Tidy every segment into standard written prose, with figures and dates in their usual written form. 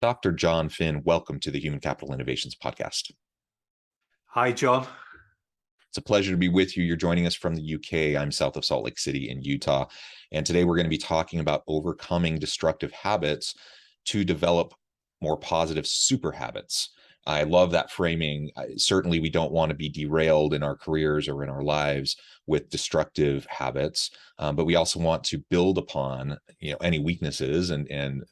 Dr. Jon Finn, welcome to the Human Capital Innovations Podcast. Hi, John. It's a pleasure to be with you. You're joining us from the UK. I'm south of Salt Lake City in Utah. And today we're going to be talking about overcoming destructive habits to develop more positive super habits. I love that framing. Certainly, we don't want to be derailed in our careers or in our lives with destructive habits, but we also want to build upon any weaknesses and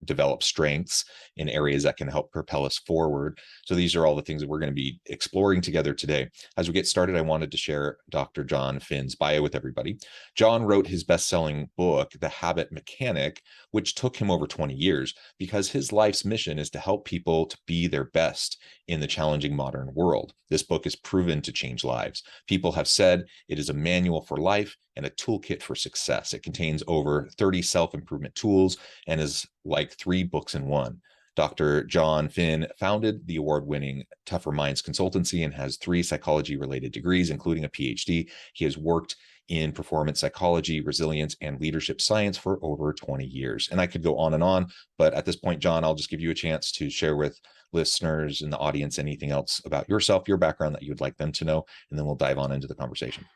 develop strengths in areas that can help propel us forward. So these are all the things that we're going to be exploring together today. As we get started, I wanted to share Dr. Jon Finn's bio with everybody. Jon wrote his best-selling book, The Habit Mechanic, which took him over 20 years because his life's mission is to help people to be their best in the challenging modern world. This book is proven to change lives. People have said it is a manual for life and a toolkit for success. It contains over 30 self-improvement tools and is like 3 books in one. Dr. Jon Finn founded the award-winning Tougher Minds Consultancy and has 3 psychology-related degrees, including a PhD. He has worked in performance psychology, resilience, and leadership science for over 20 years. And I could go on, but at this point, Jon, I'll just give you a chance to share with listeners in the audience anything else about yourself, your background that you would like them to know, and then we'll dive on into the conversation.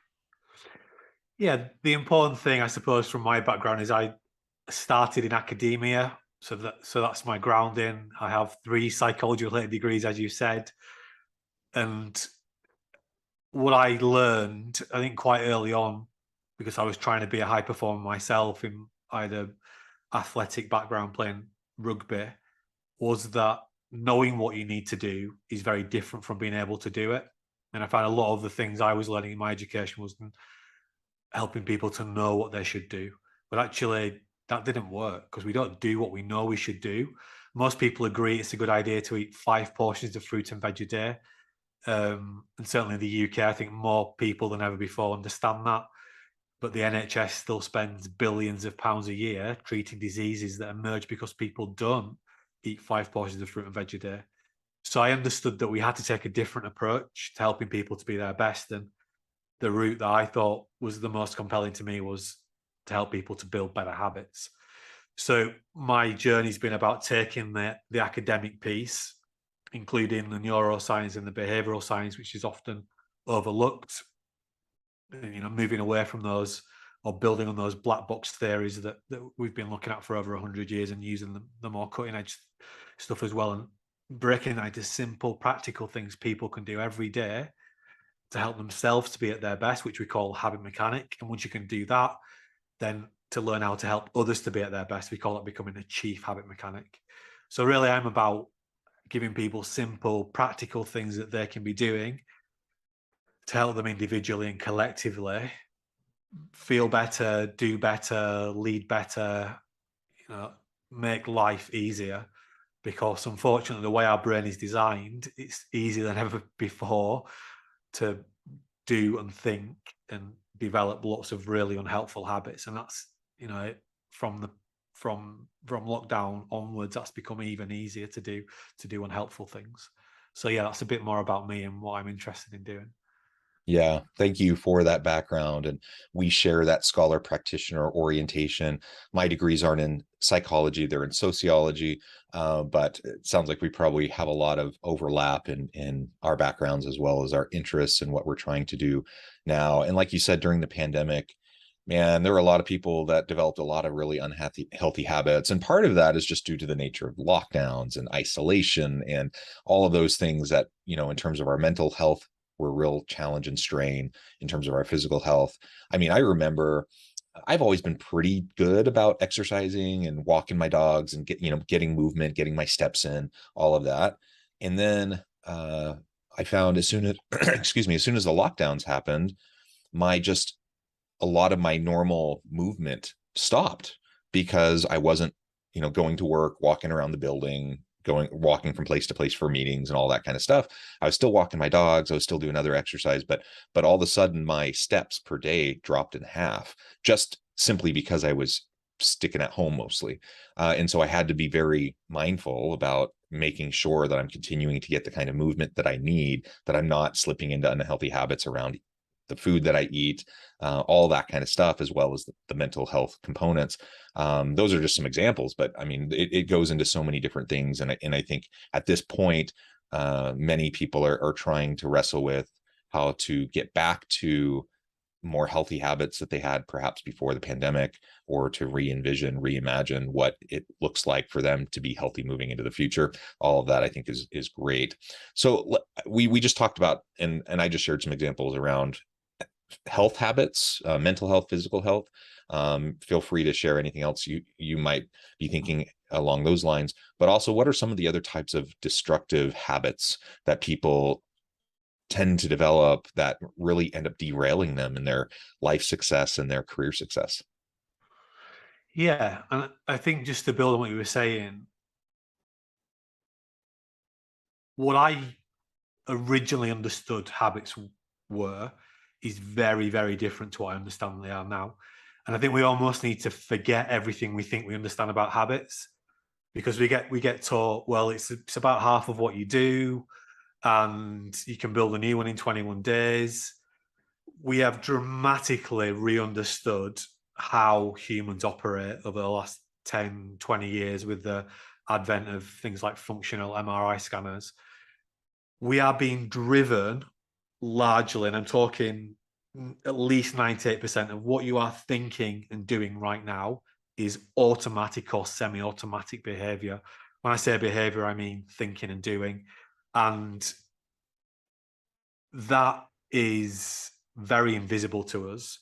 Yeah, the important thing, I suppose, from my background is I started in academia. So that's my grounding. I have 3 psychology-related degrees, as you said. And what I learned, I think quite early on, because I was trying to be a high performer myself in either athletic background playing rugby, was that knowing what you need to do is very different from being able to do it. And I found a lot of the things I was learning in my education was helping people to know what they should do. But actually, that didn't work because we don't do what we know we should do. Most people agree it's a good idea to eat 5 portions of fruit and veg a day. And certainly in the UK, I think more people than ever before understand that. But the NHS still spends billions of pounds a year treating diseases that emerge because people don't eat 5 portions of fruit and veg a day. So I understood that we had to take a different approach to helping people to be their best. And the route that I thought was the most compelling to me was to help people to build better habits. So my journey's been about taking the academic piece, including the neuroscience and the behavioral science, which is often overlooked, moving away from those or building on those black box theories that we've been looking at for over 100 years and using the more cutting edge stuff as well, and breaking that into simple, practical things people can do every day to help themselves to be at their best, which we call habit mechanic. And once you can do that, then to learn how to help others to be at their best, we call it becoming a chief habit mechanic. So really, I'm about giving people simple, practical things that they can be doing to help them individually and collectively feel better, do better, lead better, make life easier. Because unfortunately, the way our brain is designed, it's easier than ever before to do and think and develop lots of really unhelpful habits. And that's, from lockdown onwards, that's become even easier to do unhelpful things. So yeah, that's a bit more about me and what I'm interested in doing. Yeah, thank you for that background. And we share that scholar practitioner orientation. My degrees aren't in psychology, they're in sociology, but it sounds like we probably have a lot of overlap in our backgrounds as well as our interests and what we're trying to do now. And like you said, during the pandemic, man, there were a lot of people that developed a lot of really unhealthy habits. And part of that is just due to the nature of lockdowns and isolation and all of those things that, in terms of our mental health, were a real challenge and strain in terms of our physical health. I mean, I remember I've always been pretty good about exercising and walking my dogs and getting movement, getting my steps in, all of that. And then I found as soon as, excuse me, as soon as the lockdowns happened, a lot of my normal movement stopped because I wasn't, going to work, walking around the building, walking from place to place for meetings and all that kind of stuff. I was still walking my dogs. I was still doing other exercise, but all of a sudden my steps per day dropped in half, just simply because I was sticking at home mostly. And so I had to be very mindful about making sure that I'm continuing to get the kind of movement that I need, that I'm not slipping into unhealthy habits around the food that I eat, all that kind of stuff, as well as the mental health components. Those are just some examples, but I mean, it goes into so many different things. And I think at this point, many people are trying to wrestle with how to get back to more healthy habits that they had perhaps before the pandemic, or to reimagine what it looks like for them to be healthy moving into the future. All of that, I think, is great. So we just talked about, and I just shared some examples around health habits, mental health, physical health. Feel free to share anything else you might be thinking along those lines, but also what are some of the other types of destructive habits that people tend to develop that really end up derailing them in their life success and their career success? Yeah, and I think just to build on what you were saying, what I originally understood habits were is very, very different to what I understand they are now. And I think we almost need to forget everything we think we understand about habits, because we get taught, well, it's about half of what you do, and you can build a new one in 21 days. We have dramatically re-understood how humans operate over the last 10, 20 years with the advent of things like functional MRI scanners. We are being driven largely, and I'm talking at least 98% of what you are thinking and doing right now is automatic or semi-automatic behavior. When I say behavior, I mean thinking and doing. And that is very invisible to us.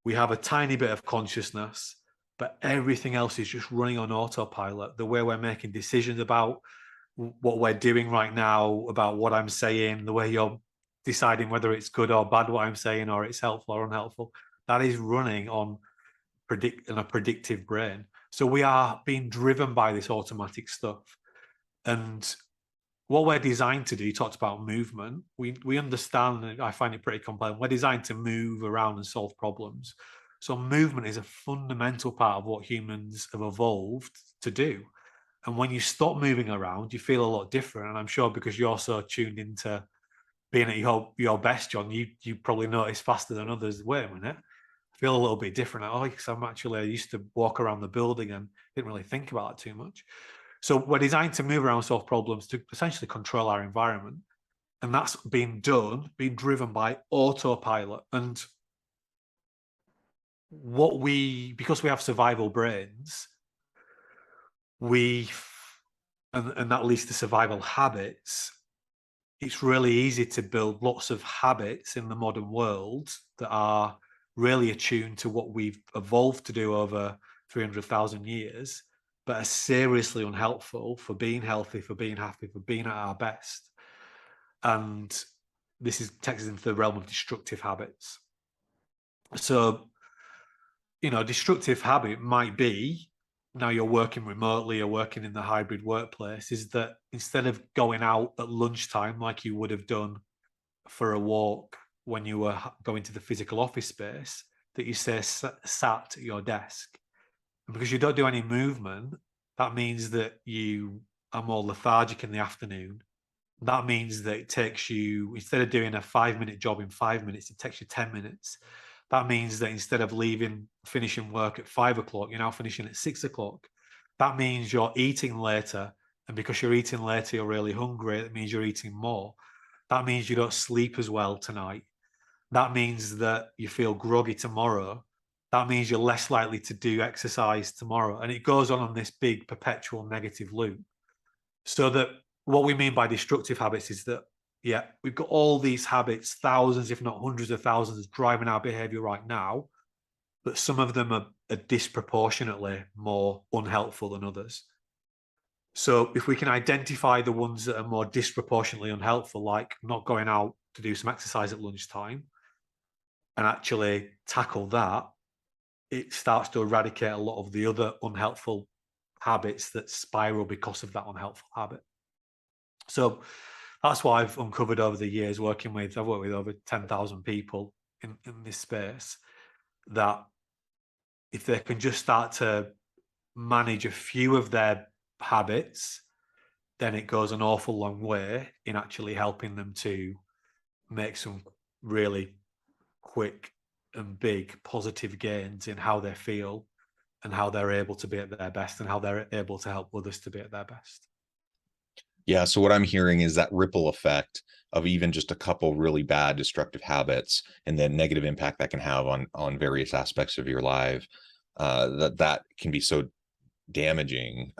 We have a tiny bit of consciousness, but everything else is just running on autopilot. The way we're making decisions about what we're doing right now, about what I'm saying, the way you're deciding whether it's good or bad what I'm saying, or it's helpful or unhelpful, that is running on a predictive brain. So we are being driven by this automatic stuff. And what we're designed to do, you talked about movement, we understand, and I find it pretty compelling, we're designed to move around and solve problems. So movement is a fundamental part of what humans have evolved to do. And when you stop moving around, you feel a lot different. And I'm sure because you're so tuned into being at your best, John, you probably notice faster than others, wait a minute, I feel a little bit different. Oh, because I used to walk around the building and didn't really think about it too much. So we're designed to move around, solve problems, to essentially control our environment. And that's being driven by autopilot. And because we have survival brains, and that leads to survival habits, it's really easy to build lots of habits in the modern world that are really attuned to what we've evolved to do over 300,000 years, but are seriously unhelpful for being healthy, for being happy, for being at our best. And this takes us into the realm of destructive habits. So, destructive habit might be, now you're working remotely, you're working in the hybrid workplace, is that instead of going out at lunchtime like you would have done for a walk when you were going to the physical office space, that you stay sat at your desk. And because you don't do any movement, that means that you are more lethargic in the afternoon. That means that it takes you, instead of doing a 5-minute job in 5 minutes, it takes you 10 minutes. That means that instead of finishing work at 5 o'clock, you're now finishing at 6 o'clock. That means you're eating later. And because you're eating later, you're really hungry. It means you're eating more. That means you don't sleep as well tonight. That means that you feel groggy tomorrow. That means you're less likely to do exercise tomorrow. And it goes on this big perpetual negative loop. So that what we mean by destructive habits is that, yeah, we've got all these habits, thousands, if not hundreds of thousands, driving our behavior right now, but some of them are disproportionately more unhelpful than others. So if we can identify the ones that are more disproportionately unhelpful, like not going out to do some exercise at lunchtime, and actually tackle that, it starts to eradicate a lot of the other unhelpful habits that spiral because of that unhelpful habit. So that's what I've uncovered over the years I've worked with over 10,000 people in this space, that if they can just start to manage a few of their habits, then it goes an awful long way in actually helping them to make some really quick and big positive gains in how they feel and how they're able to be at their best and how they're able to help others to be at their best. Yeah. So what I'm hearing is that ripple effect of even just a couple really bad destructive habits and the negative impact that can have on various aspects of your life, that can be so damaging,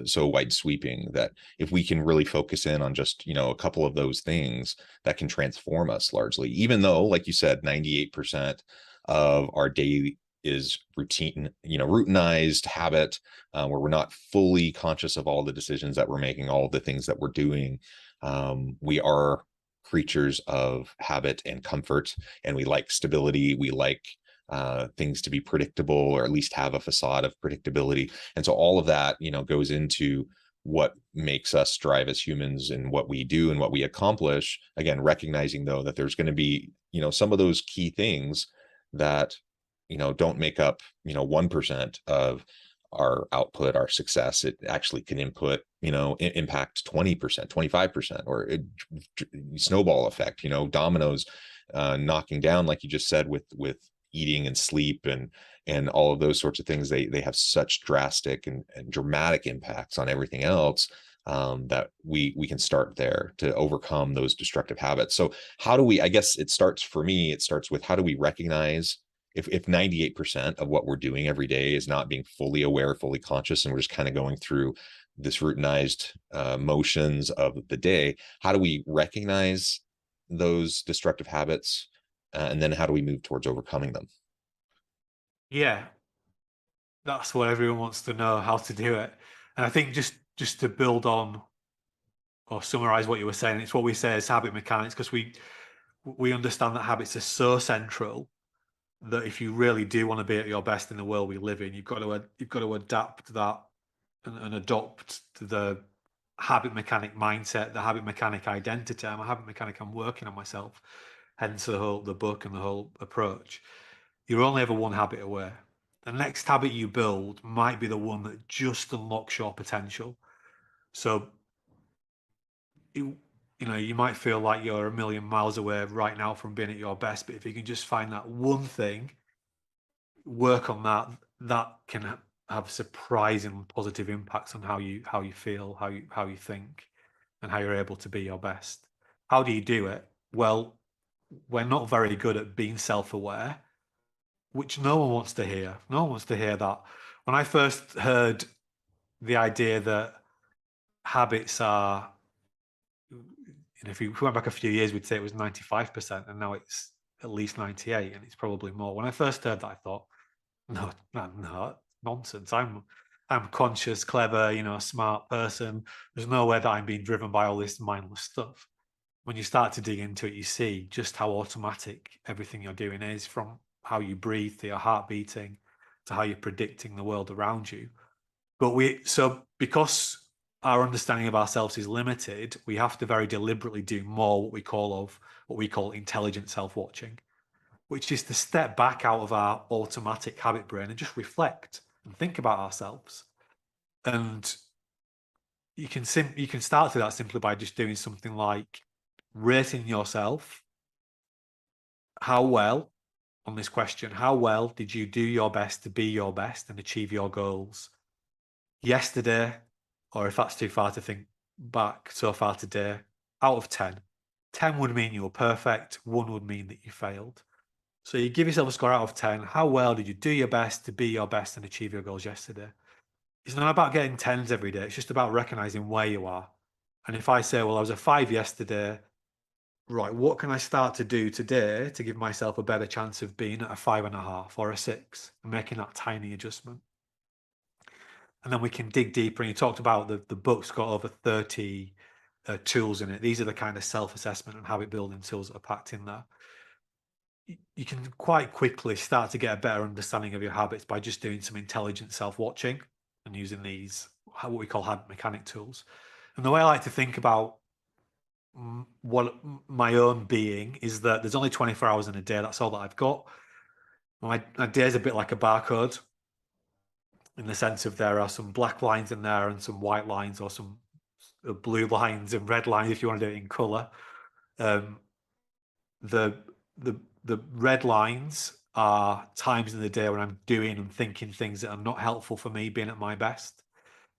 so wide sweeping, that if we can really focus in on just, a couple of those things, that can transform us largely, even though, like you said, 98% of our day is routine, routinized habit, where we're not fully conscious of all the decisions that we're making, all of the things that we're doing. We are creatures of habit and comfort, and we like stability. We like things to be predictable, or at least have a facade of predictability. And so all of that, goes into what makes us strive as humans and what we do and what we accomplish. Again, recognizing though that there's going to be, some of those key things that, don't make up, 1% of our output, our success. It actually can impact 20%, 25%, or snowball effect, dominoes, knocking down, like you just said, with eating and sleep and all of those sorts of things. They have such drastic and dramatic impacts on everything else, that we can start there to overcome those destructive habits. So how do we, I guess it starts with, how do we recognize if 98% of what we're doing every day is not being fully aware, fully conscious, and we're just kind of going through this routinized motions of the day? How do we recognize those destructive habits? And then how do we move towards overcoming them? Yeah, that's what everyone wants to know, how to do it. And I think just to build on or summarize what you were saying, it's what we say as habit mechanics, because we understand that habits are so central that if you really do want to be at your best in the world we live in, you've got to adapt that and adopt the habit mechanic mindset, the habit mechanic identity. I'm a habit mechanic. I'm working on myself. Hence the book and the whole approach. You're only ever one habit away. The next habit you build might be the one that just unlocks your potential. So you might feel like you're a million miles away right now from being at your best, but if you can just find that one thing, work on that, that can have surprising positive impacts on how you feel, how you think, and how you're able to be your best. How do you do it? Well, we're not very good at being self-aware, which no one wants to hear. No one wants to hear that. When I first heard the idea that habits are, if we went back a few years, we'd say it was 95%, and now it's at least 98, and it's probably more. When I first heard that, I thought, no, nonsense. I'm conscious, clever, smart person. There's no way that I'm being driven by all this mindless stuff. When you start to dig into it, you see just how automatic everything you're doing is, from how you breathe to your heart beating to how you're predicting the world around you. But because our understanding of ourselves is limited, we have to very deliberately do more what we call intelligent self-watching, which is to step back out of our automatic habit brain and just reflect and think about ourselves. And you can start to that simply by just doing something like rating yourself. How well, on this question, how well did you do your best to be your best and achieve your goals yesterday? Or if that's too far to think back, so far today, out of 10. 10 would mean you were perfect, 1 would mean that you failed. So you give yourself a score out of 10. How well did you do your best to be your best and achieve your goals yesterday? It's not about getting 10s every day. It's just about recognizing where you are. And if I say, well, I was a 5 yesterday, right, what can I start to do today to give myself a better chance of being at a 5.5 or a 6, and making that tiny adjustment? And then we can dig deeper. And you talked about the book's got over 30 tools in it. These are the kind of self-assessment and habit building tools that are packed in there. You can quite quickly start to get a better understanding of your habits by just doing some intelligent self-watching and using these, what we call habit mechanic tools. And the way I like to think about what my own being is that there's only 24 hours in a day. That's all that I've got. My day is a bit like a barcode, in the sense of there are some black lines in there and some white lines, or some blue lines and red lines if you want to do it in color. The the red lines are times in the day when I'm doing and thinking things that are not helpful for me being at my best.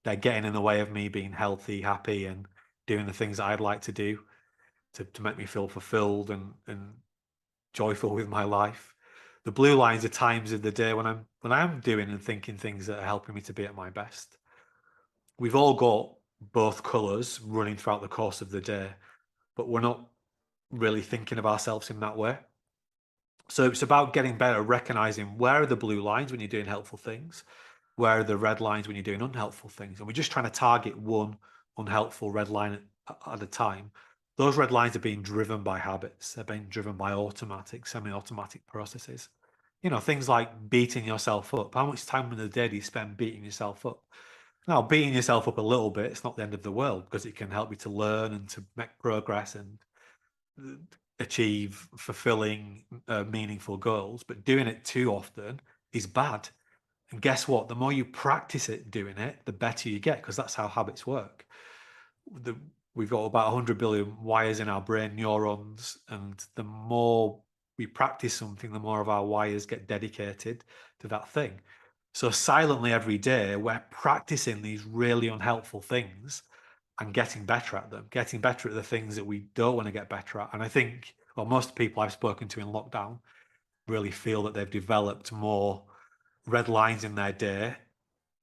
They're getting in the way of me being healthy, happy, and doing the things that I'd like to do to make me feel fulfilled and joyful with my life. The blue lines are times of the day when I'm doing and thinking things that are helping me to be at my best. We've all got both colours running throughout the course of the day, but we're not really thinking of ourselves in that way. So it's about getting better at recognizing where are the blue lines when you're doing helpful things, where are the red lines when you're doing unhelpful things. And we're just trying to target one unhelpful red line at a time. Those red lines are being driven by habits. They're being driven by automatic, semi-automatic processes. You know, things like beating yourself up. How much time in the day do you spend beating yourself up? Now, beating yourself up a little bit, it's not the end of the world because it can help you to learn and to make progress and achieve fulfilling, meaningful goals. But doing it too often is bad. And guess what? The more you practice it doing it, the better you get, because that's how habits work. We've got about 100 billion wires in our brain, neurons, and the more we practice something, the more of our wires get dedicated to that thing. So silently every day, we're practicing these really unhelpful things and getting better at them, getting better at the things that we don't want to get better at. And I think, well, most people I've spoken to in lockdown really feel that they've developed more red lines in their day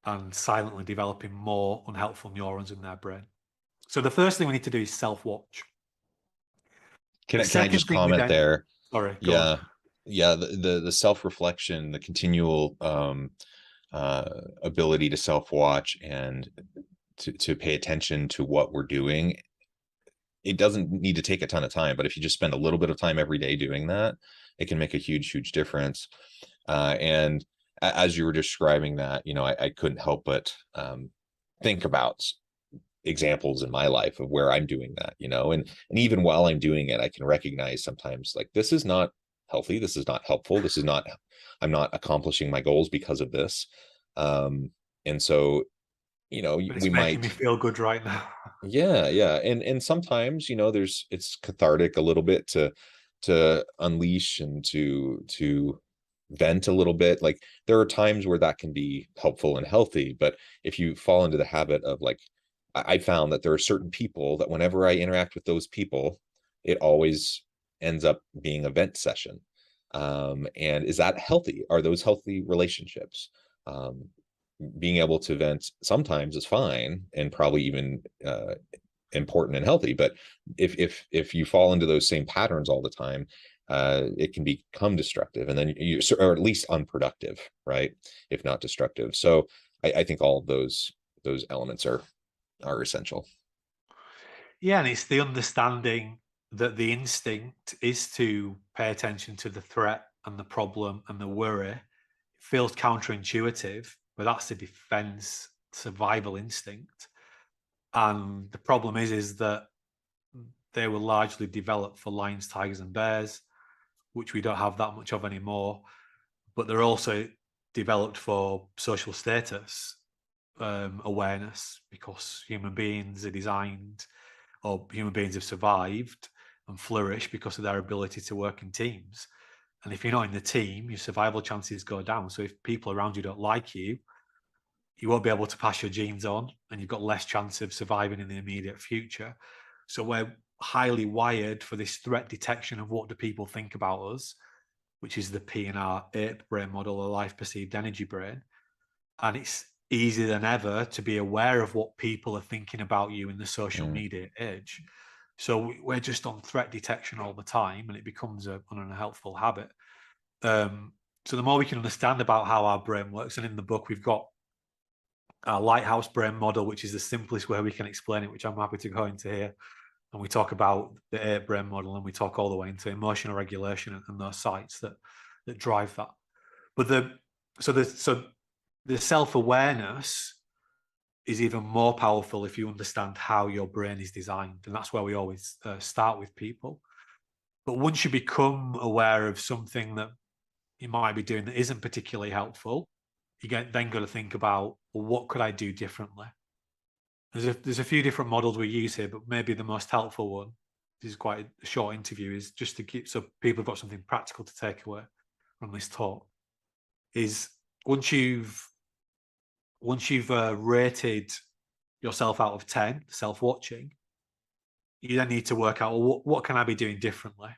and silently developing more unhelpful neurons in their brain. So the first thing we need to do is self-watch. Can The I second just thing we comment then, there? sorry, go on. Yeah. Yeah, the self-reflection, the continual ability to self-watch and to pay attention to what we're doing. It doesn't need to take a ton of time, but if you just spend a little bit of time every day doing that, it can make a huge difference. And as you were describing that, you know, I couldn't help but think about examples in my life of where I'm doing that, you know, and even while I'm doing it, I can recognize sometimes like this is not healthy, this is not helpful, this is not, I'm not accomplishing my goals because of this. And so, you know, But we it's making me might, feel good right now. yeah, and sometimes, you know, it's cathartic a little bit to unleash and to vent a little bit. Like there are times where that can be helpful and healthy, but if you fall into the habit of like, I found that there are certain people that whenever I interact with those people, it always ends up being a vent session. And is that healthy? Are those healthy relationships? Being able to vent sometimes is fine and probably even important and healthy, but if you fall into those same patterns all the time, it can become destructive, and then you, or at least unproductive, right? If not destructive. So I think all of those elements are essential. Yeah, and it's the understanding that the instinct is to pay attention to the threat and the problem and the worry. It feels counterintuitive, but that's the defense survival instinct. And the problem is that they were largely developed for lions, tigers, and bears, which we don't have that much of anymore. But they're also developed for social status awareness, because human beings are designed, or human beings have survived and flourish because of their ability to work in teams. And if you're not in the team, your survival chances go down. So if people around you don't like you, you won't be able to pass your genes on, and you've got less chance of surviving in the immediate future. So we're highly wired for this threat detection of what do people think about us, which is the P in our ape brain model, the life perceived energy brain. And it's easier than ever to be aware of what people are thinking about you in the social media age. So we're just on threat detection all the time, and it becomes an unhelpful habit. So the more we can understand about how our brain works, and in the book we've got our lighthouse brain model, which is the simplest way we can explain it, which I'm happy to go into here. And we talk about the ape brain model, and we talk all the way into emotional regulation and those sites that drive that. But the self-awareness is even more powerful if you understand how your brain is designed. And that's where we always start with people. But once you become aware of something that you might be doing that isn't particularly helpful, you then got to think about, well, what could I do differently? There's a few different models we use here, but maybe the most helpful one is quite a short interview, is just to keep so people have got something practical to take away from this talk. Is once you've rated yourself out of 10, self-watching, you then need to work out, well, what can I be doing differently?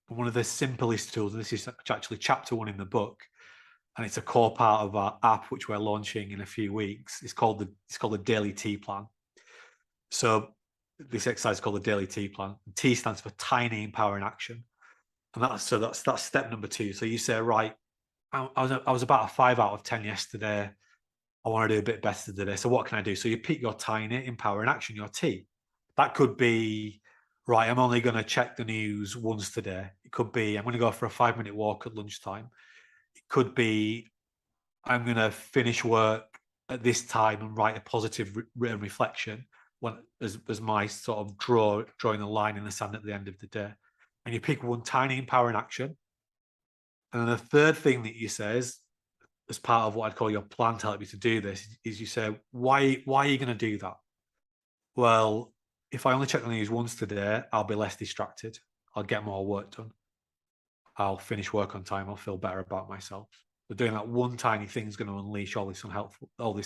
And one of the simplest tools, and this is actually chapter 1 in the book, and it's a core part of our app, which we're launching in a few weeks. It's called the Daily T Plan. So this exercise is called the Daily T Plan. T stands for tiny, empowering action, and that's step number 2. So you say, right, I was about a 5 out of 10 yesterday. I want to do a bit better today. So what can I do? So you pick your tiny, empowering action, your T. That could be, right, I'm only going to check the news once today. It could be, I'm going to go for a 5-minute walk at lunchtime. It could be, I'm going to finish work at this time and write a positive written reflection as my sort of drawing a line in the sand at the end of the day. And you pick one tiny, empowering action. And then the third thing that you say is, as part of what I'd call your plan to help you to do this, is you say, why are you going to do that? Well, if I only check the news once today, I'll be less distracted. I'll get more work done. I'll finish work on time. I'll feel better about myself. But doing that one tiny thing is going to unleash all this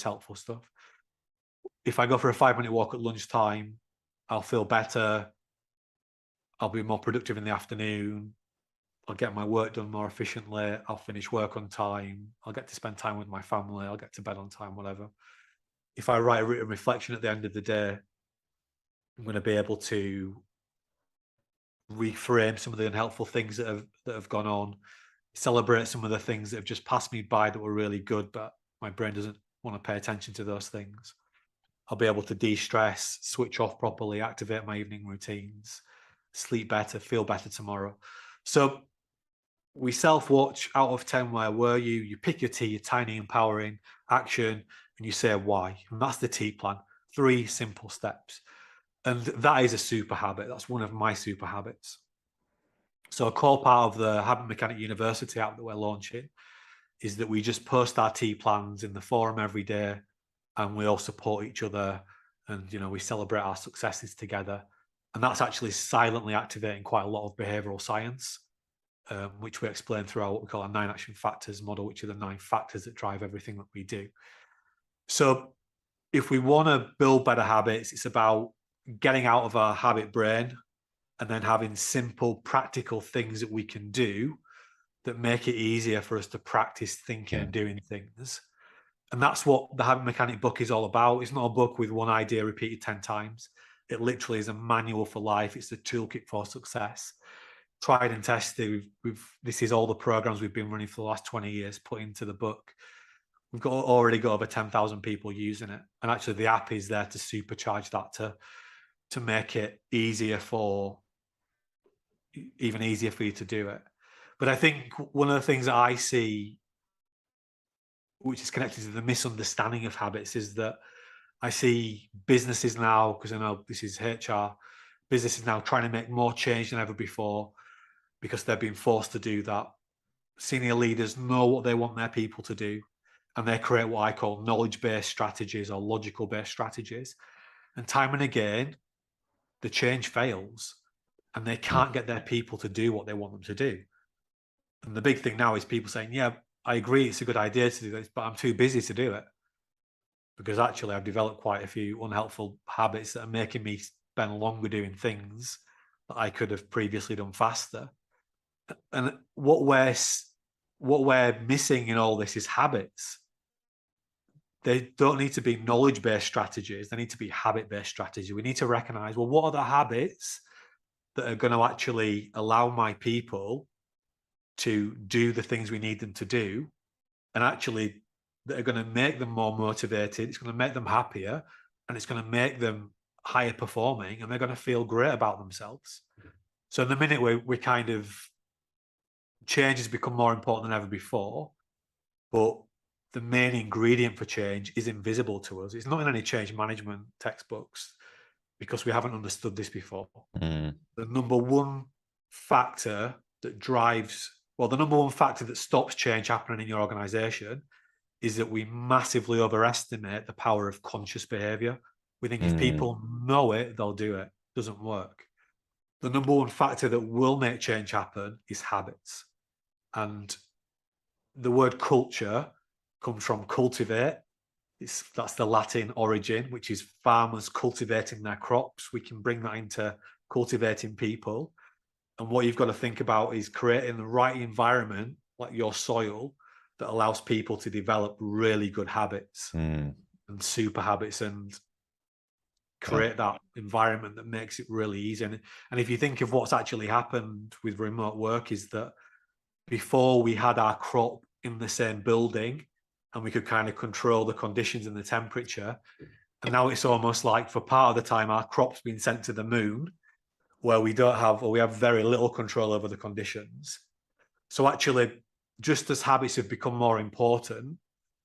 helpful stuff. If I go for a 5-minute walk at lunchtime, I'll feel better. I'll be more productive in the afternoon. I'll get my work done more efficiently. I'll finish work on time. I'll get to spend time with my family. I'll get to bed on time, whatever. If I write a written reflection at the end of the day, I'm going to be able to reframe some of the unhelpful things that have gone on, celebrate some of the things that have just passed me by that were really good, but my brain doesn't want to pay attention to those things. I'll be able to de-stress, switch off properly, activate my evening routines, sleep better, feel better tomorrow. So we self-watch out of 10, where were you? You pick your T, your tiny, empowering action, and you say why. And that's the T plan. 3 simple steps. And that is a super habit. That's one of my super habits. So a core part of the Habit Mechanic University app that we're launching is that we just post our T plans in the forum every day, and we all support each other, and we celebrate our successes together. And that's actually silently activating quite a lot of behavioral science, which we explain through what we call our 9 action factors model, which are the 9 factors that drive everything that we do. So if we want to build better habits, it's about getting out of our habit brain and then having simple, practical things that we can do that make it easier for us to practice thinking and doing things. And that's what the Habit Mechanic book is all about. It's not a book with one idea repeated 10 times. It literally is a manual for life. It's the toolkit for success. Tried and tested. This is all the programs we've been running for the last 20 years put into the book. We've already got over 10,000 people using it. And actually the app is there to supercharge that, to make it even easier for you to do it. But I think one of the things that I see, which is connected to the misunderstanding of habits, is that I see businesses now, because I know this is HR, businesses now trying to make more change than ever before because they're being forced to do that. Senior leaders know what they want their people to do, and they create what I call knowledge-based strategies or logical-based strategies. And time and again, the change fails, and they can't get their people to do what they want them to do. And the big thing now is people saying, yeah, I agree, it's a good idea to do this, but I'm too busy to do it. Because actually I've developed quite a few unhelpful habits that are making me spend longer doing things that I could have previously done faster. And what we're missing in all this is habits. They don't need to be knowledge-based strategies. They need to be habit-based strategies. We need to recognize, well, what are the habits that are going to actually allow my people to do the things we need them to do, and actually that are going to make them more motivated. It's going to make them happier, and it's going to make them higher performing, and they're going to feel great about themselves. So in the minute we kind of, change has become more important than ever before, but the main ingredient for change is invisible to us. It's not in any change management textbooks because we haven't understood this before. The number one factor that stops change happening in your organization is that we massively overestimate the power of conscious behavior. We think if people know it, they'll do it. It doesn't work. the number one factor that will make change happen is habits. And the word culture comes from cultivate. That's the Latin origin, which is farmers cultivating their crops. We can bring that into cultivating people. And what you've got to think about is creating the right environment, like your soil, that allows people to develop really good habits and super habits, and create that environment that makes it really easy. And if you think of what's actually happened with remote work, is that before we had our crop in the same building and we could kind of control the conditions and the temperature. And now it's almost like for part of the time, our crop's been sent to the moon, where we don't have, or we have very little control over the conditions. So actually, just as habits have become more important,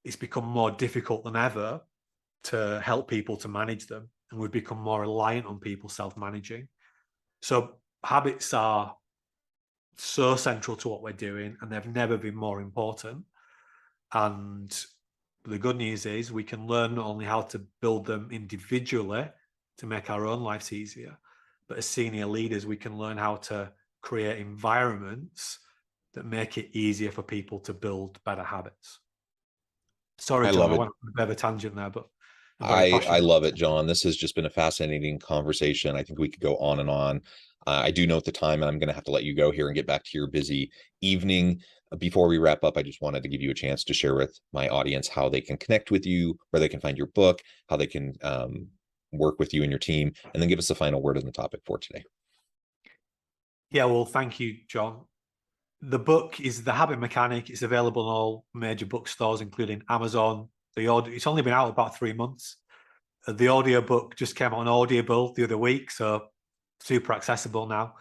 it's become more difficult than ever to help people to manage them. And we've become more reliant on people self-managing. So habits are so central to what we're doing, and they've never been more important. And the good news is we can learn not only how to build them individually to make our own lives easier, but as senior leaders, we can learn how to create environments that make it easier for people to build better habits. Sorry, John, I went on a bit of a tangent there, but I love it, John. This has just been a fascinating conversation. I think we could go on and on. I do note the time, and I'm going to have to let you go here and get back to your busy evening. Before we wrap up, I just wanted to give you a chance to share with my audience how they can connect with you, where they can find your book, how they can work with you and your team, and then give us the final word on the topic for today. Yeah, well, thank you, John. The book is The Habit Mechanic. It's available in all major bookstores, including Amazon. It's only been out about 3 months. The audiobook just came out on Audible the other week, so super accessible now.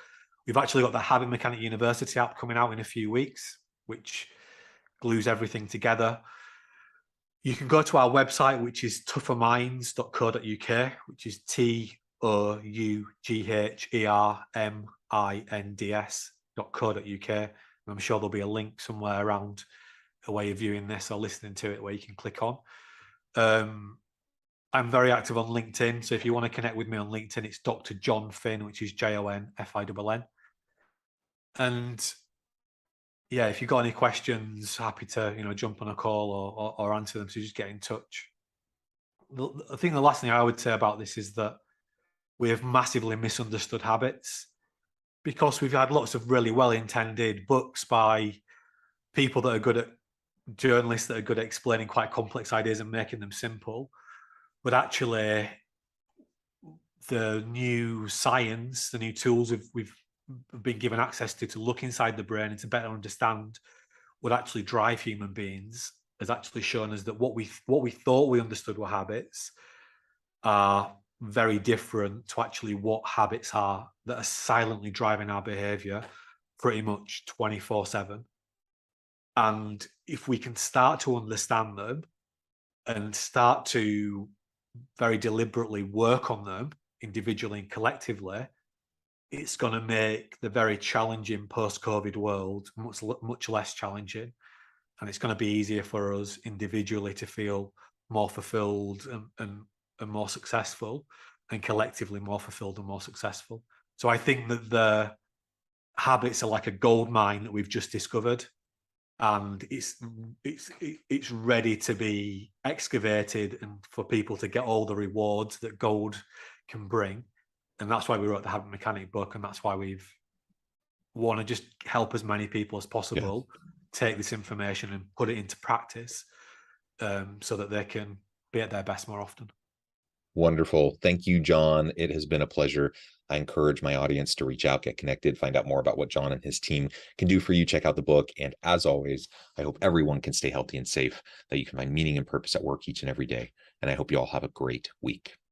We've actually got the Habit Mechanic University app coming out in a few weeks, which glues everything together. You can go to our website, which is tougherminds.co.uk, which is tougherminds.co.uk. I'm sure there'll be a link somewhere around a way of viewing this or listening to it where you can click on. I'm very active on LinkedIn, so if you want to connect with me on LinkedIn, it's Dr. Jon Finn, which is JONFINN. And yeah, if you've got any questions, happy to jump on a call or answer them. So just get in touch. I think the last thing I would say about this is that we have massively misunderstood habits, because we've had lots of really well-intended books by people that are good at, journalists that are good at explaining quite complex ideas and making them simple. But actually, the new science, the new tools we've been given access to look inside the brain and to better understand what actually drive human beings, has actually shown us that what we thought we understood were habits are very different to actually what habits are that are silently driving our behavior pretty much 24/7. And if we can start to understand them and start to very deliberately work on them individually and collectively, it's going to make the very challenging post-COVID world much less challenging. And it's going to be easier for us individually to feel more fulfilled and more successful, and collectively more fulfilled and more successful. So I think that the habits are like a gold mine that we've just discovered, and it's ready to be excavated and for people to get all the rewards that gold can bring. And that's why we wrote the Habit Mechanic book, and that's why we've want to just help as many people as possible take this information and put it into practice, so that they can be at their best more often. Wonderful. Thank you, John. It has been a pleasure. I encourage my audience to reach out, get connected, find out more about what John and his team can do for you. Check out the book. And as always, I hope everyone can stay healthy and safe, that you can find meaning and purpose at work each and every day. And I hope you all have a great week.